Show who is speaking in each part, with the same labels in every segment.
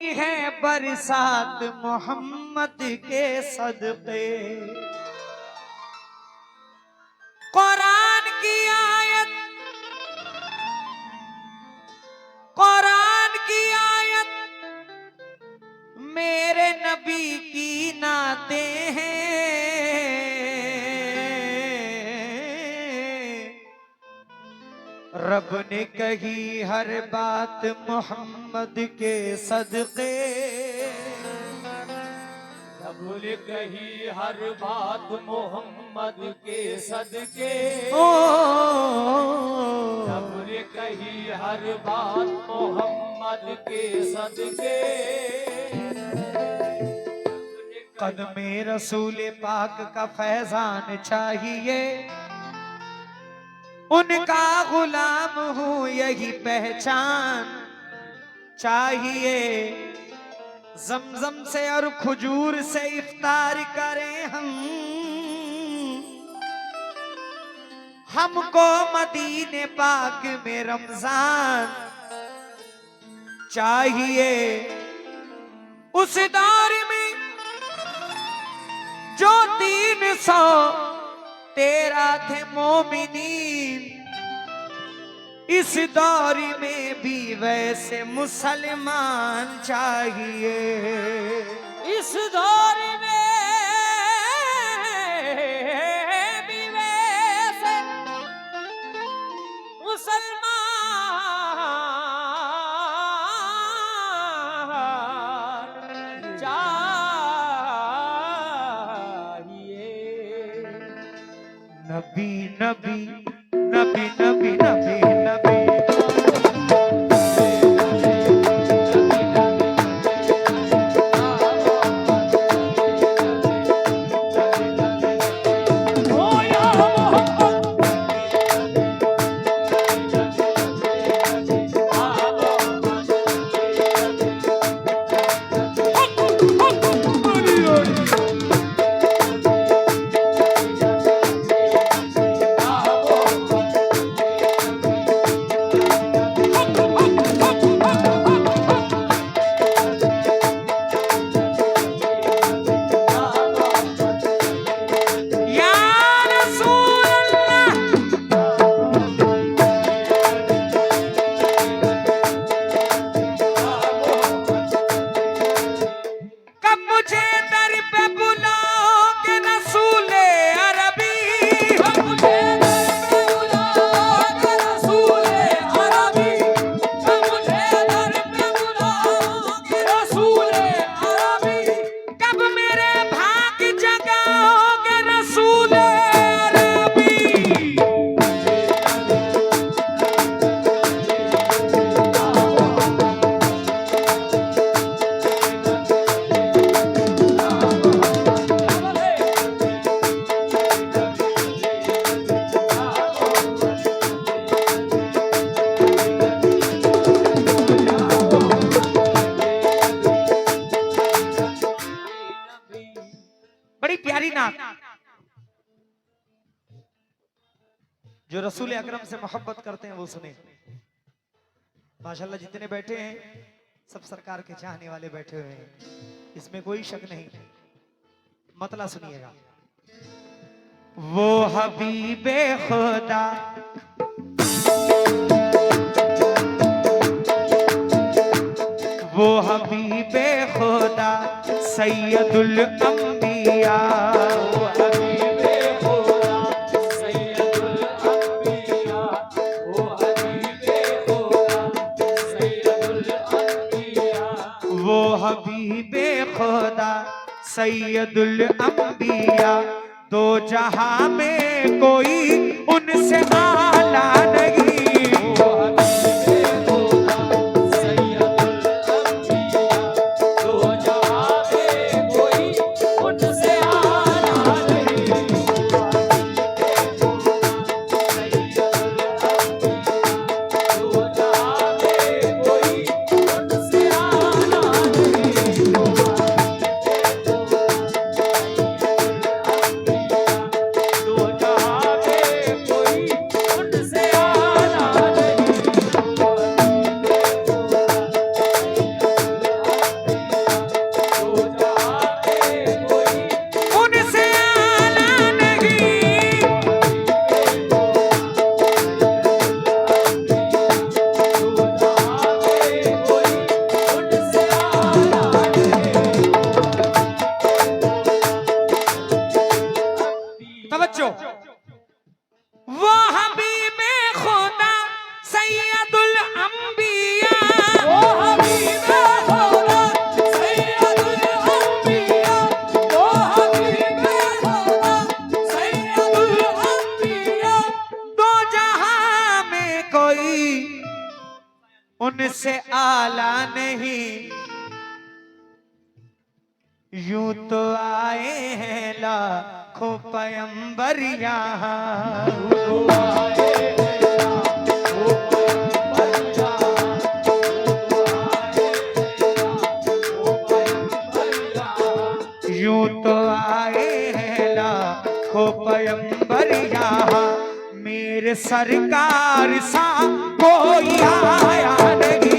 Speaker 1: है बरसात मोहम्मद के सदक़े। कुरान की आयत, कुरान की आयत मेरे नबी की नातें हैं। रब ने कही हर बात मोहम्मद के सदक़े।
Speaker 2: रब ने कही हर बात मोहम्मद के सदके। रब ने कही हर बात मोहम्मद के सदके।
Speaker 1: कदमे रसूल पाक का फैजान चाहिए, उनका गुलाम हूँ यही पहचान चाहिए। जमजम से और खजूर से इफ्तार करें हमको मदीने पाक में रमजान चाहिए। उस दौर में जो 313 थे मोमिनीन, इस दौर में भी वैसे मुसलमान चाहिए।
Speaker 2: इस दौर में भी वैसे मुसलमान चाहिए।
Speaker 1: नबी नबी नबी नबी नबी नबी जो रसूल अकरम से मोहब्बत करते हैं वो सुने। माशाल्लाह जितने बैठे हैं सब सरकार के चाहने वाले बैठे हुए हैं, इसमें कोई शक नहीं। मतला सुनिएगा। वो हबीबे खुदा वो हबीबे खुदा सैयदुल अंबिया। वो हबीबे खुदा सैयदुल अंबिया, दो जहां में कोई उनसे आला नहीं।
Speaker 2: उनसे
Speaker 1: यूं तो आए हैं लाखों पैगंबर यहाँ, यूं तो आए हैं लाखों पैगंबर यहाँ, मेरे सरकार सा कोई आया नहीं।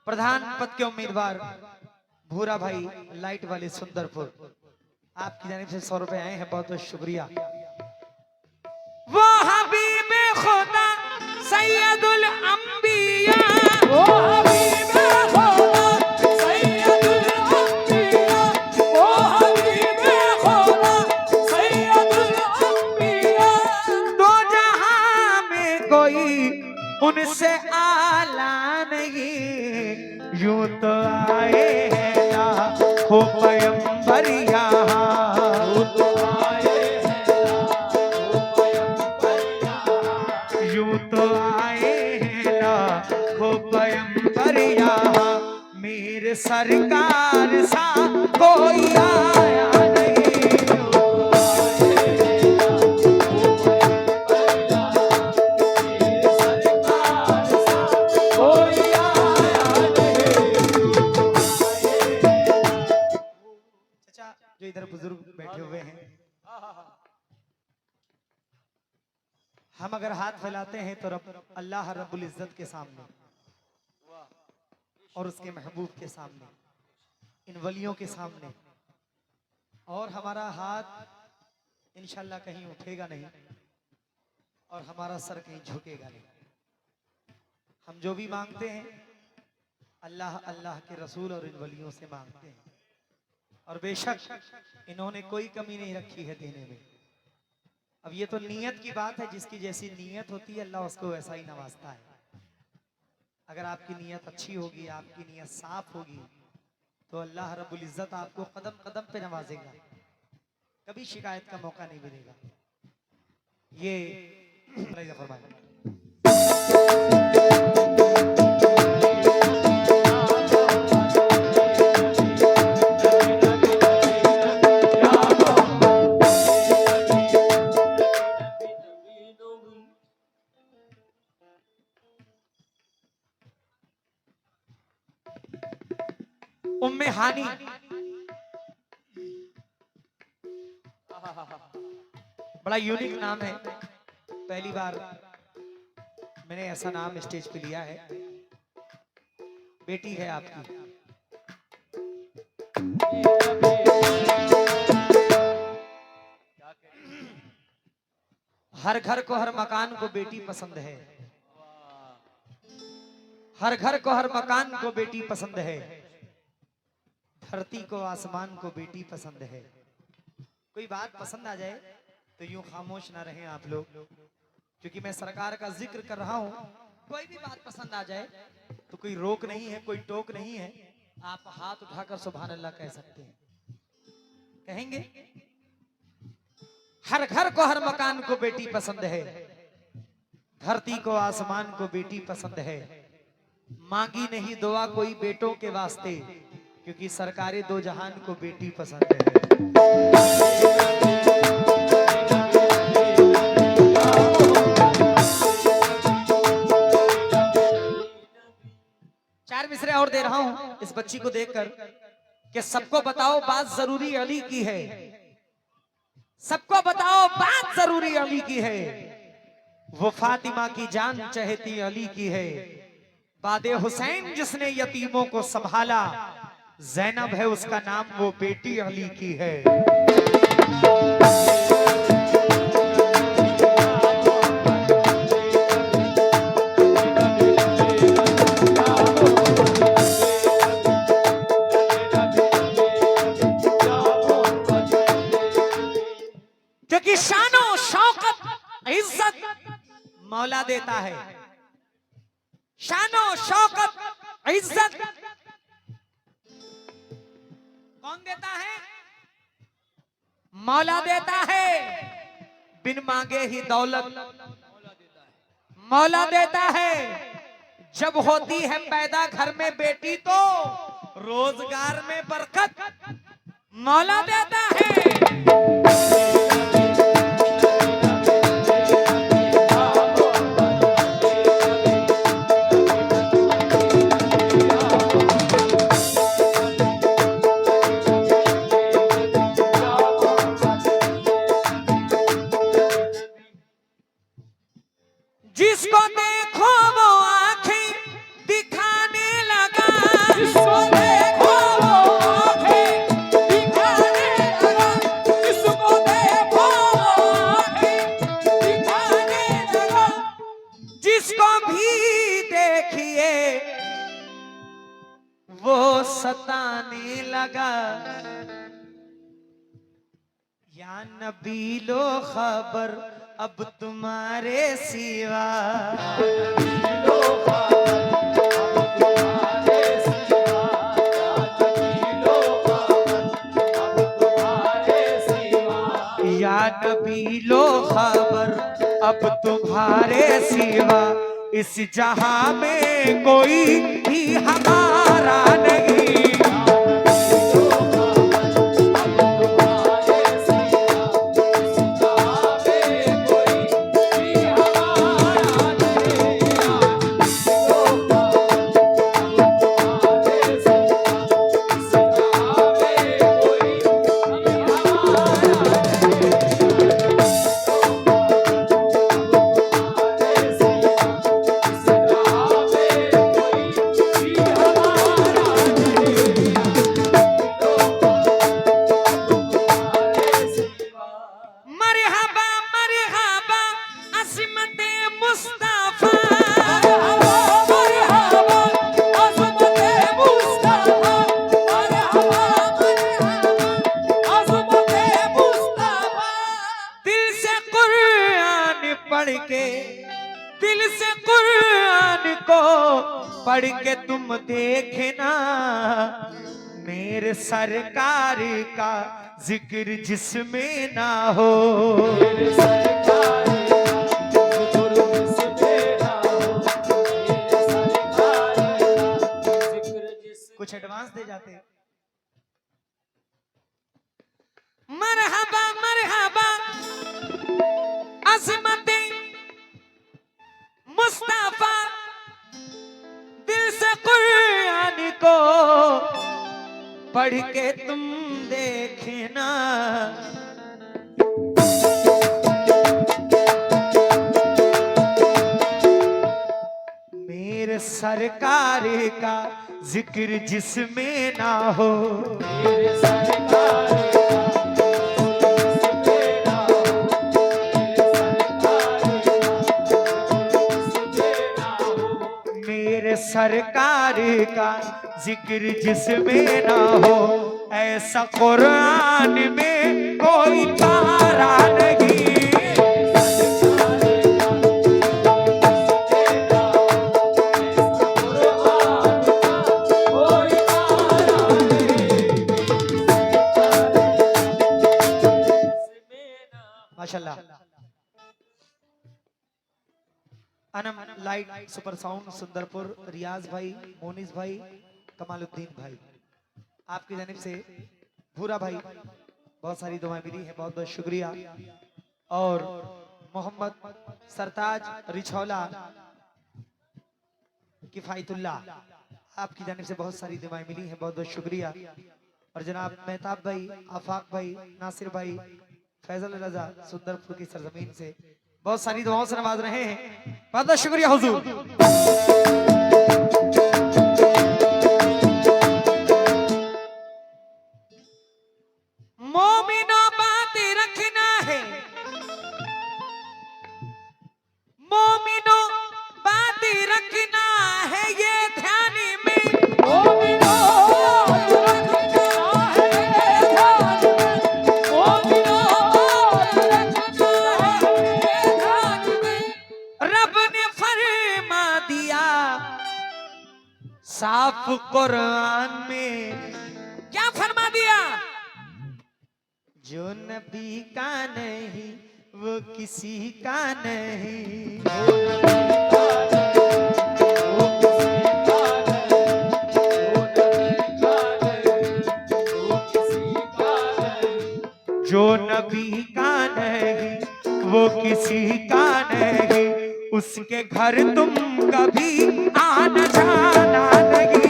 Speaker 1: प्रधान पद के उम्मीदवार भूरा भाई लाइट वाले सुंदरपुर, आपकी जानिब से 100 रुपए आए हैं, बहुत बहुत शुक्रिया। वो हबीबे खुदा सैयदुल अंबिया, वो हबीबे खुदा सैयदुल अंबिया, वो हबीबे खुदा सैयदुल अंबिया, दो जहां में कोई उनसे आला नहीं, यूं तो आए हैं लाखों पैगंबर यहाँ, यूं तो आए हैं लाखों पैगंबर यहाँ, यूं तो आए हैं लाखों पैगंबर यहाँ, मेरे सरकार सा कोई आया नहीं। जो इधर बुजुर्ग बैठे हुए हैं, हम अगर हाथ फैलाते हैं तो अल्लाह रब्बुल इज्जत के सामने और उसके महबूब के सामने, इन वलियों के सामने, और हमारा हाथ इंशाल्लाह कहीं उठेगा नहीं और हमारा सर कहीं झुकेगा नहीं। हम जो भी मांगते हैं अल्लाह अल्लाह के रसूल और इन वलियों से मांगते हैं, और बेशक इन्होंने कोई कमी नहीं रखी है देने में। अब ये तो नीयत की बात है, जिसकी जैसी नीयत होती है अल्लाह उसको वैसा ही नवाजता है। अगर आपकी नीयत अच्छी होगी, आपकी नीयत साफ होगी, तो अल्लाह रब्बुल इज्जत आपको कदम कदम पे नवाजेगा, कभी शिकायत का मौका नहीं मिलेगा। ये फरमाया उम्मे हानी, बड़ा यूनिक नाम है, पहली बार मैंने ऐसा नाम स्टेज पे लिया है। बेटी है आपकी, हर घर को हर मकान को बेटी पसंद है, हर घर को हर मकान को बेटी पसंद है, धरती को आसमान को बेटी पसंद है। कोई बात पसंद आ जाए तो यूं खामोश ना रहें आप लोग, क्योंकि मैं सरकार का जिक्र कर रहा हूं। कोई भी बात पसंद आ जाए तो कोई रोक नहीं है, कोई टोक नहीं है, आप हाथ उठाकर सुभान अल्लाह कह सकते हैं। कहेंगे हर घर को हर मकान को बेटी पसंद है, धरती को आसमान को बेटी पसंद है, मांगी नहीं दुआ कोई बेटों के वास्ते, क्योंकि सरकारें दो जहान को बेटी पसंद है। और दे रहा हूं इस बच्ची को देखकर कि सबको बताओ बात जरूरी अली की है, सबको बताओ बात जरूरी अली की है। वो फातिमा की जान चहेती अली की है। बादे हुसैन जिसने यतीमों को संभाला, जैनब है उसका नाम, वो बेटी अली की है। क्योंकि शानो शौकत इज्जत मौला देता है। शानो शौकत इज्जत कौन देता है? मौला देता है। बिन मांगे ही दौलत मौला देता है। जब होती है पैदा घर में बेटी तो रोजगार में बरकत मौला देता है। जिसको देखो वो आंखें दिखाने लगा, जिसको देखो वो आंखें दिखाने लगा, जिसको देखो वो आंखें दिखाने लगा, जिसको भी देखिए वो सताने लगा। या नबी लो खबर अब तुम्हारे सिवा, या नबी लो खबर अब तुम्हारे सिवा, इस जहां में कोई भी हमारा नहीं। दिल से कुरान को पढ़ के तुम देखना, मेरे सरकार का जिक्र जिसमें ना हो। मेरे सरकार कुछ एडवांस दे जाते। मरहबा मरहबा अज़मत मुस्तफा, दिल से कुरान को पढ़ के तुम देखना, मेरे सरकार का जिक्र जिसमें ना हो। मेरे सरकार सरकार का जिक्र जिसमें ना हो, ऐसा कुरान में कोई तारा नहीं। माशाल्लाह। Anam light super sound Sundarpur, Riyaz भाई, मोनिस भाई, कमालुद्दीन भाई, आपकी जानिब से भूरा भाई बहुत सारी दुआएं मिली है, बहुत बहुत शुक्रिया। और मोहम्मद सरताज रिछौला, किफायतुल्लाह, आपकी जानिब से बहुत सारी दुआएं मिली हैं, बहुत बहुत शुक्रिया। और जनाब मेहताब भाई, आफाक भाई, नासिर भाई, फैजल रजा सुंदरपुर की सरजमीन से बहुत सारी दुआओं से नवाज रहे हैं। बहुत बहुत शुक्रिया हुजूर। मोमिनो बातें रखना है, मोमिनो बातें रखना है ये ध्यान में।
Speaker 2: मोमिनो रखना है ध्यान में, मोमिनो रखना है ध्यान में।
Speaker 1: रब ने फरमा दिया साफ कुरान में, क्या फरमा दिया? जो नबी का नहीं वो किसी का नहीं। जो नबी का नहीं वो किसी का नहीं, उसके घर तुम कभी आना जाना नहीं।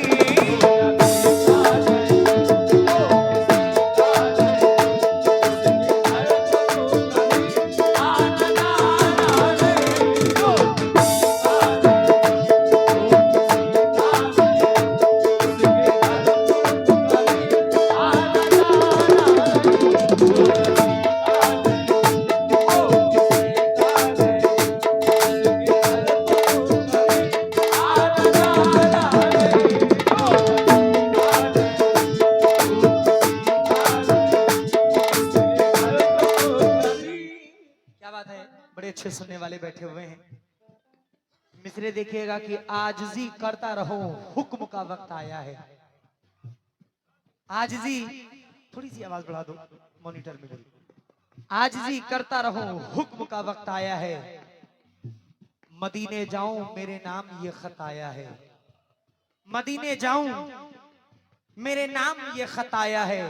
Speaker 1: बड़े अच्छे सुनने वाले बैठे हुए हैं। मिसरे देखिएगा कि आजिज़ी करता रहो हुक्म का वक्त आया है। आजिज़ी, थोड़ी सी आवाज बढ़ा दो मॉनिटर में। आजिज़ी करता रहो हुक्म का वक्त आया है। मदीने जाऊं मेरे नाम ये खत आया है। मदीने जाऊं मेरे नाम ये खत आया है।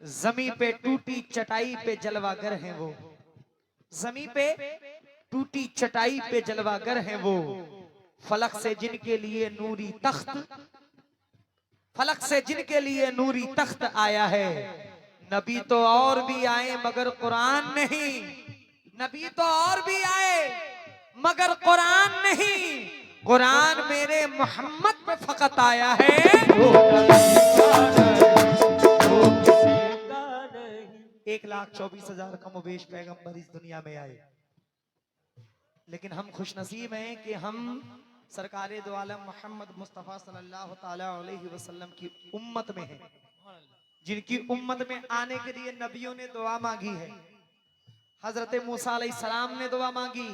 Speaker 1: जमी पे टूटी चटाई पे जलवागर हैं वो। जमी पे टूटी चटाई पे जलवागर हैं वो। फलक से जिनके लिए नूरी तख्त, फलक से जिनके लिए नूरी तख्त आया है। नबी तो और भी आए मगर कुरान नहीं। नबी तो और भी आए मगर कुरान नहीं। कुरान मेरे मोहम्मद पे फकत आया है। 1,24,000 कमोबेश पैगंबर इस दुनिया में आए, लेकिन हम खुश नसीब हैं कि हम सरकारे दो आलम मोहम्मद मुस्तफ़ा सल्लल्लाहु ताला अलैहि वसल्लम की उम्मत में हैं, जिनकी उम्मत में आने के लिए नबियों ने दुआ मांगी है। हजरत मूसा अलैहिस्सलाम ने दुआ मांगी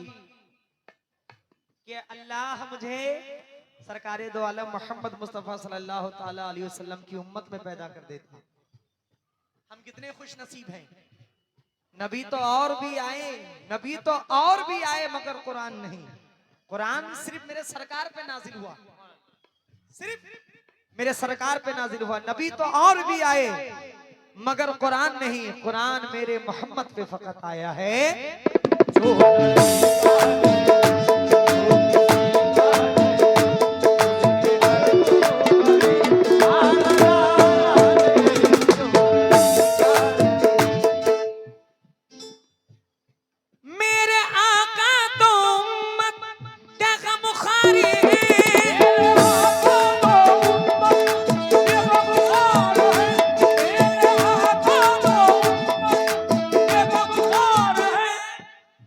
Speaker 1: कि अल्लाह मुझे सरकारे दो आलम मोहम्मद मुस्तफ़ा सल्लल्लाहु ताला अलैहि वसल्लम की उम्मत में पैदा कर देता। हम कितने खुश नसीब हैं। नबी तो और भी आए, नबी तो और भी आए मगर कुरान नहीं। कुरान सिर्फ मेरे सरकार पे नाजिल हुआ, सिर्फ मेरे सरकार पे नाजिल हुआ। नबी तो और भी आए मगर कुरान नहीं। कुरान मेरे मोहम्मद पे फकत आया है।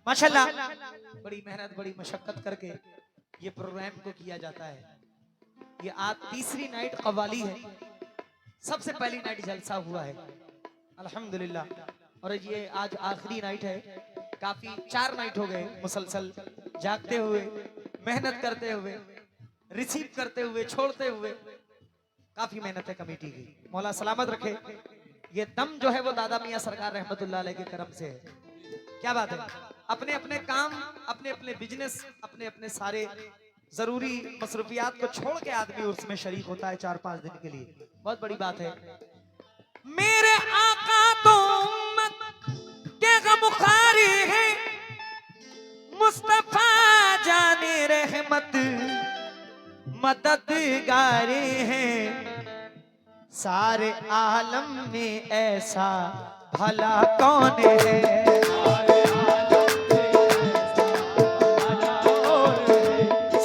Speaker 1: माशाल्लाह बड़ी मेहनत बड़ी मशक्कत करके ये प्रोग्राम को किया जाता है। ये आज तीसरी नाइट कव्वाली है। सबसे पहली नाइट जलसा हुआ है अल्हम्दुलिल्लाह, और ये आज आखिरी नाइट है। काफी 4 नाइट हो गए मुसलसल जागते हुए, मेहनत करते हुए, रिसीव करते हुए, छोड़ते हुए। काफी मेहनत है कमेटी की। मौला सलामत रखे। ये दम जो है वो दादा मियां सरकार रहमतुल्लाह अलैह के करम से है। क्या बात है। अपने अपने काम, अपने अपने बिजनेस, अपने अपने सारे जरूरी मसरूफियात को छोड़ के आदमी उसमें शरीक होता है 4-5 दिन के लिए। बहुत बड़ी बात है। मेरे आका तो उम्मत के गमखारी है, मुस्तफा जाने रहमत मददगारे हैं। सारे आलम में ऐसा भला कौन है।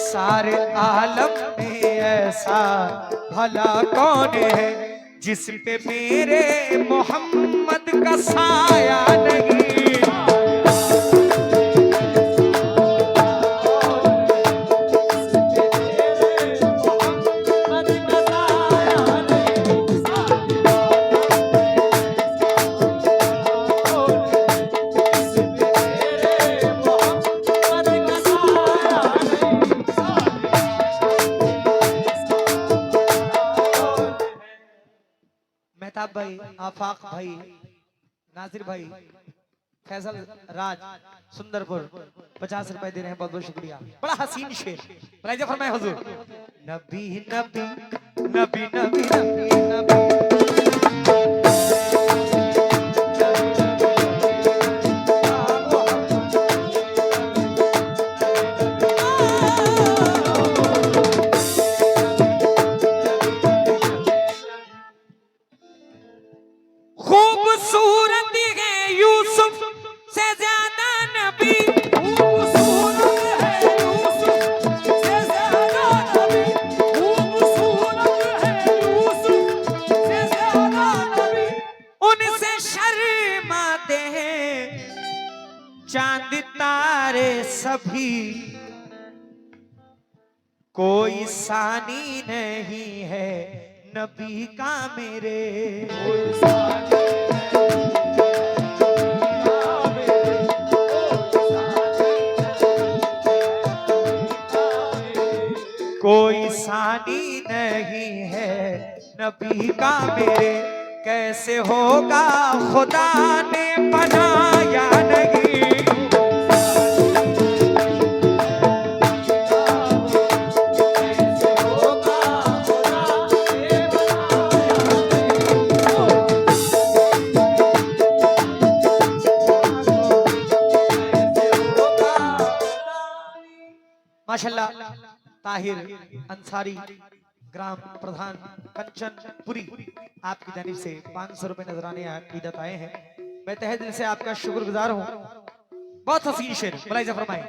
Speaker 1: सारे आलम में ऐसा भला कौन है, जिस पे मेरे मोहम्मद का साया नहीं। मेहताब भाई, आफाक भाई, नासिर भाई, फैसल राज सुंदरपुर 50 रुपए दे रहे हैं, बहुत बहुत शुक्रिया। बड़ा हसीन शेर, प्राइज फरमाए हुजूर। नबी नबी नबी नबी नबी नबी खूबसूरत है यूसुफ से ज्यादा नबी। खूबसूरत है यूसुफ से ज्यादा नबी। खूबसूरत है यूसुफ से ज्यादा नबी। उनसे शर्माते हैं चांद तारे सभी। कोई सानी नहीं है नबी का मेरे। कोई सानी नहीं है नबी का मेरे। कैसे होगा खुदा ने बनाया नहीं। माशाल्लाह ताहिर अंसारी ग्राम प्रधान कंचनपुरी आपकी जानिब से 500 रुपए नजराने अकीदत आए हैं। मैं तहे दिल से आपका शुक्रगुजार हूँ। बहुत हसीन शेर, मुलाहिजा फरमाएं।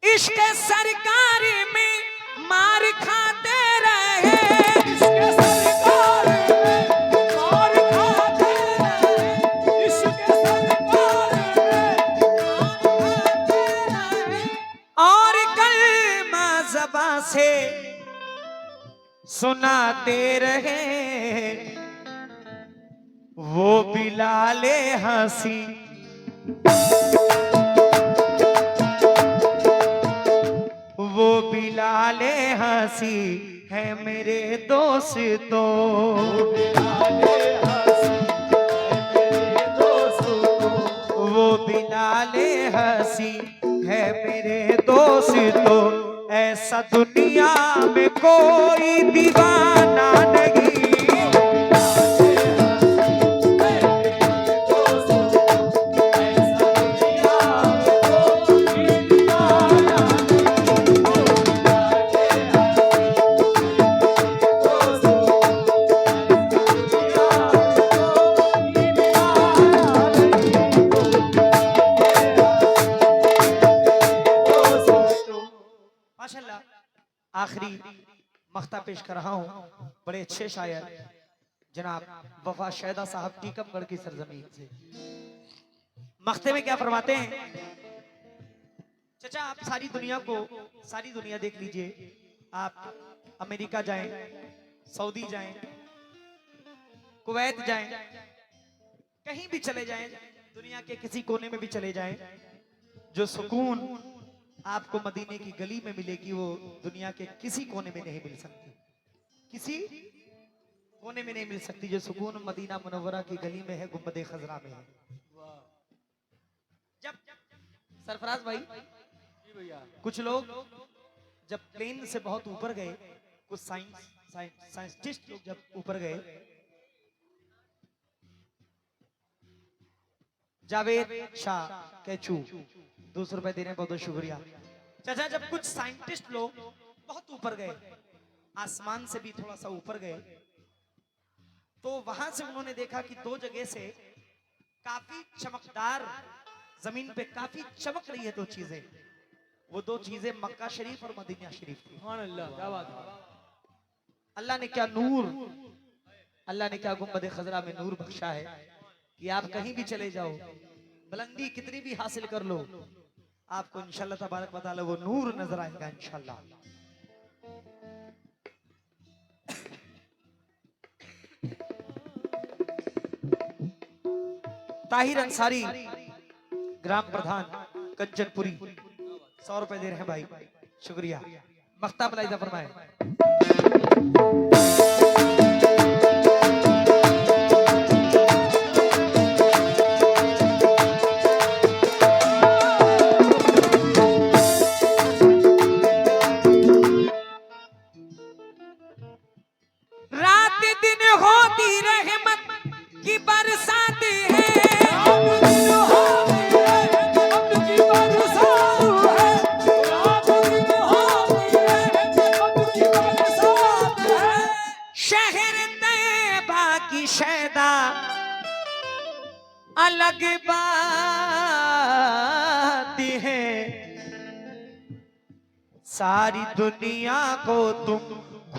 Speaker 1: इश्क सरकारी में मार खाते रहे। इश्क सरकारी में मार खाते रहे। इश्क सरकारी में मार खाते रहे। और कलमा ज़बां से सुनाते रहे। वो बिलाले हंसी वो बिलाले हंसी है मेरे दोस्तों। वो बिलाले हंसी है मेरे दोस्तों। ऐसा दुनिया में कोई दीवाना नहीं। माशाल्लाह आखिरी मख्ता पेश कर रहा हूँ बड़े अच्छे शायर जनाब वफा शैदा साहब टीकमगढ़ की सरजमीन से। मख्ते में क्या फरमाते हैं। चचा आप सारी दुनिया देख लीजिए। आप अमेरिका जाएं, सऊदी जाएं, कुवैत जाएं, कहीं भी चले जाएं, दुनिया के किसी कोने में भी चले जाएं, जो सुकून आपको मदीने की गली में मिलेगी वो दुनिया के किसी कोने में नहीं मिल सकती। किसी कोने में नहीं मिल सकती जो सुकून मदीना मुनव्वरा की गली में है, गुंबद खजरा में है। जब सरफराज भाई कुछ लोग जब प्लेन से बहुत ऊपर गए, कुछ साइंटिस्ट लोग जब ऊपर गए, जावेद शाह कैचू 200 रुपए दे रहे हैं, बहुत बहुत शुक्रिया चाचा। जब कुछ साइंटिस्ट लोग बहुत ऊपर गए, आसमान से भी थोड़ा सा ऊपर गए, तो वहां से उन्होंने देखा कि दो जगह से काफी चमकदार, जमीन पे काफी चमक रही है दो चीजें। वो दो चीजें मक्का शरीफ और मदीना शरीफ थी।
Speaker 2: क्या बात है।
Speaker 1: अल्लाह ने क्या नूर, अल्लाह ने क्या गुंबद खजरा में नूर बख्शा है कि आप कहीं भी चले जाओ, बुलंदी कितनी भी हासिल कर लो, आपको इंशाल्लाह तबारक व तआला वो नूर नजर आएगा इंशाल्लाह। ताहिर अंसारी ग्राम प्रधान कंचनपुरी 100 रुपए दे रहे हैं भाई, शुक्रिया। मख्ता मलाइजा फरमाए।
Speaker 3: रात दिन होती रहमत की बरसात है, शहर तैयबा की शैदा अलग बात है,
Speaker 1: सारी दुनिया को तुम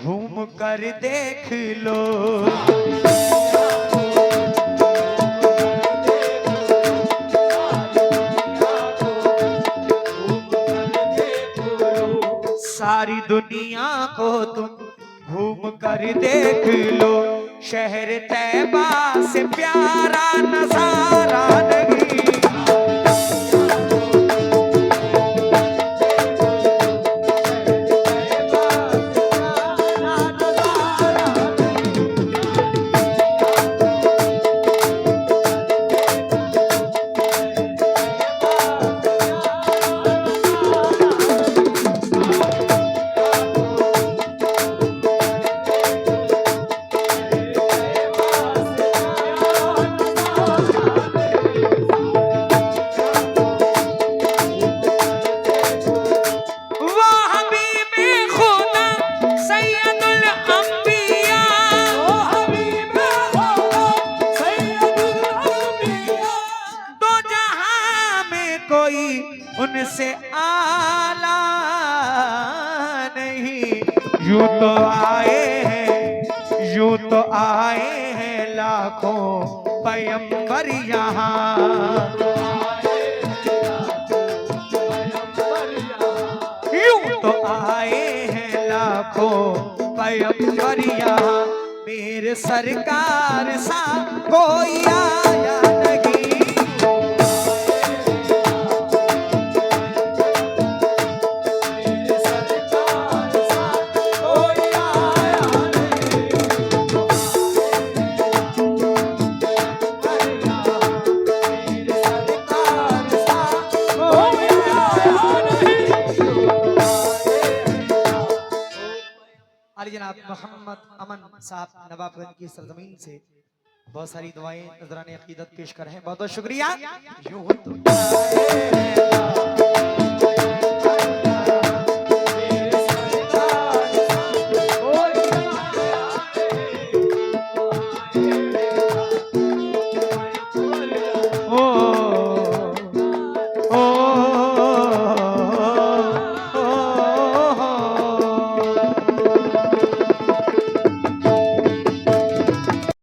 Speaker 1: घूम कर देख लो, सारी दुनिया को तुम घूम कर देख लो, शहर तैयबा से प्यारा नजारा नहीं। उनसे आला नहीं, यूं तो आए हैं, यूं तो आए हैं लाखों पैगंबर यहाँ, यूं तो आए हैं लाखों पैगंबर यहाँ, मेरे सरकार सा कोई आया नहीं। जनाब मोहम्मद अमन साहब नवाबगंज की सरजमीन से बहुत सारी दुआएं नजराने अकीदत पेश कर रहे हैं, बहुत बहुत शुक्रिया। यूं तो